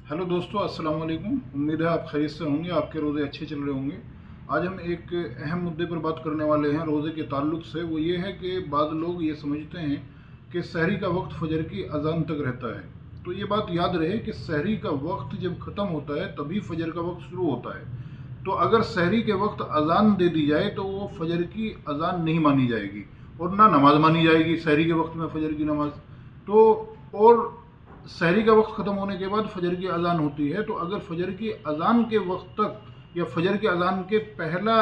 Hello दोस्तों, अस्सलाम वालेकुम। उम्मीद है आप खैरियत से होंगे, आपके रोज़े अच्छे चल रहे होंगे। आज हम एक अहम मुद्दे पर बात करने वाले हैं रोज़े के ताल्लुक़ से। वो ये है कि बाद लोग ये समझते हैं कि सहरी का वक्त फजर की अज़ान तक रहता है। तो ये बात याद रहे कि सहरी का वक्त जब ख़त्म होता है तभी फजर का वक्त शुरू होता है। तो अगर सहरी के वक्त अज़ान दे दी जाए तो वो फजर की अज़ान नहीं मानी जाएगी और ना नमाज मानी जाएगी सहरी के वक्त में फजर की नमाज। तो और सहरी का वक्त ख़त्म होने के बाद फजर की अज़ान होती है। तो अगर फजर की अज़ान के वक्त तक या फजर की अज़ान के पहला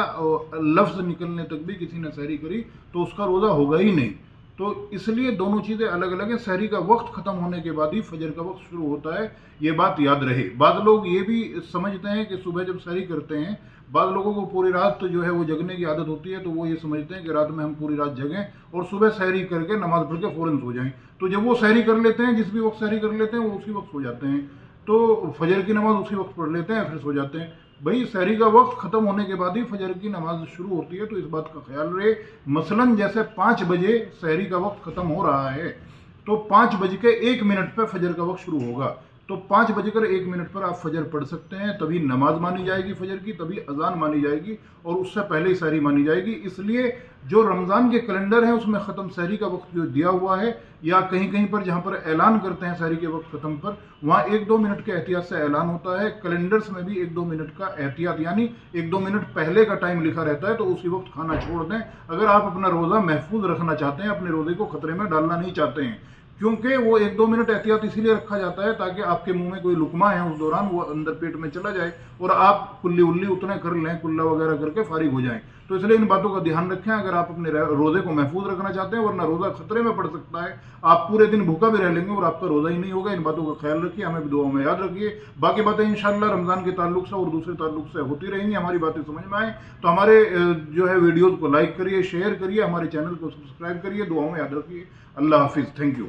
लफ्ज़ निकलने तक भी किसी ने सहरी करी तो उसका रोज़ा होगा ही नहीं। तो इसलिए दोनों चीज़ें अलग अलग हैं। सहरी का वक्त ख़त्म होने के बाद ही फजर का वक्त शुरू होता है, ये बात याद रहे। बाद लोग ये भी समझते हैं कि सुबह जब सहरी करते हैं, बाद लोगों को पूरी रात तो जो है वो जगने की आदत होती है, तो वो ये समझते हैं कि रात में हम पूरी रात जगें और सुबह सहरी करके नमाज़ पढ़ के फ़ौरन सो जाएं। तो जब वो सहरी कर लेते हैं, जिस भी वक्त सहरी कर लेते हैं, वो उसी वक्त सो जाते हैं। तो फजर की नमाज़ उसी वक्त पढ़ लेते हैं, फिर सो जाते हैं। भाई सहरी का वक्त ख़त्म होने के बाद ही फजर की नमाज शुरू होती है, तो इस बात का ख्याल रहे। मसलन जैसे 5 बजे सहरी का वक्त ख़त्म हो रहा है तो 5 बज के 1 मिनट पर फजर का वक्त शुरू होगा। तो 5 बजकर 1 मिनट पर आप फजर पढ़ सकते हैं, तभी नमाज मानी जाएगी फजर की, तभी अजान मानी जाएगी और उससे पहले ही सहरी मानी जाएगी। इसलिए जो रमज़ान के कैलेंडर है उसमें ख़त्म सहरी का वक्त जो दिया हुआ है, या कहीं कहीं पर जहाँ पर ऐलान करते हैं सहरी के वक्त ख़त्म पर, वहाँ 1-2 मिनट के एहतियात से ऐलान होता है। कैलेंडर्स में भी 1-2 मिनट का एहतियात यानी 1-2 मिनट पहले का टाइम लिखा रहता है, तो उसी वक्त खाना छोड़ दें अगर आप अपना रोज़ा महफूज रखना चाहते हैं, अपने रोज़े को ख़तरे में डालना नहीं चाहते हैं। क्योंकि वो 1-2 मिनट एहतियात इसीलिए रखा जाता है ताकि आपके मुंह में कोई लुकमा है उस दौरान वो अंदर पेट में चला जाए और आप कुल्ली उल्ली उतने कर लें, कुल्ला वगैरह करके फारिग हो जाएं। तो इसलिए इन बातों का ध्यान रखें अगर आप अपने रोज़े को महफूज रखना चाहते हैं, वरना रोज़ा खतरे में पड़ सकता है। आप पूरे दिन भूखा भी रह लेंगे और आपका रोज़ा ही नहीं होगा। इन बातों का ख्याल रखिए, हमें भी दुआओं में याद रखिए। बाकी बातें इंशाअल्लाह रमज़ान के ताल्लुक से और दूसरे ताल्लुक से होती रहेंगी। हमारी बातें समझ में आए तो हमारे जो है वीडियोज़ को लाइक करिए, शेयर करिए, हमारे चैनल को सब्सक्राइब करिए, दुआओं में याद रखिए। अल्लाह हाफिज़। Thank you.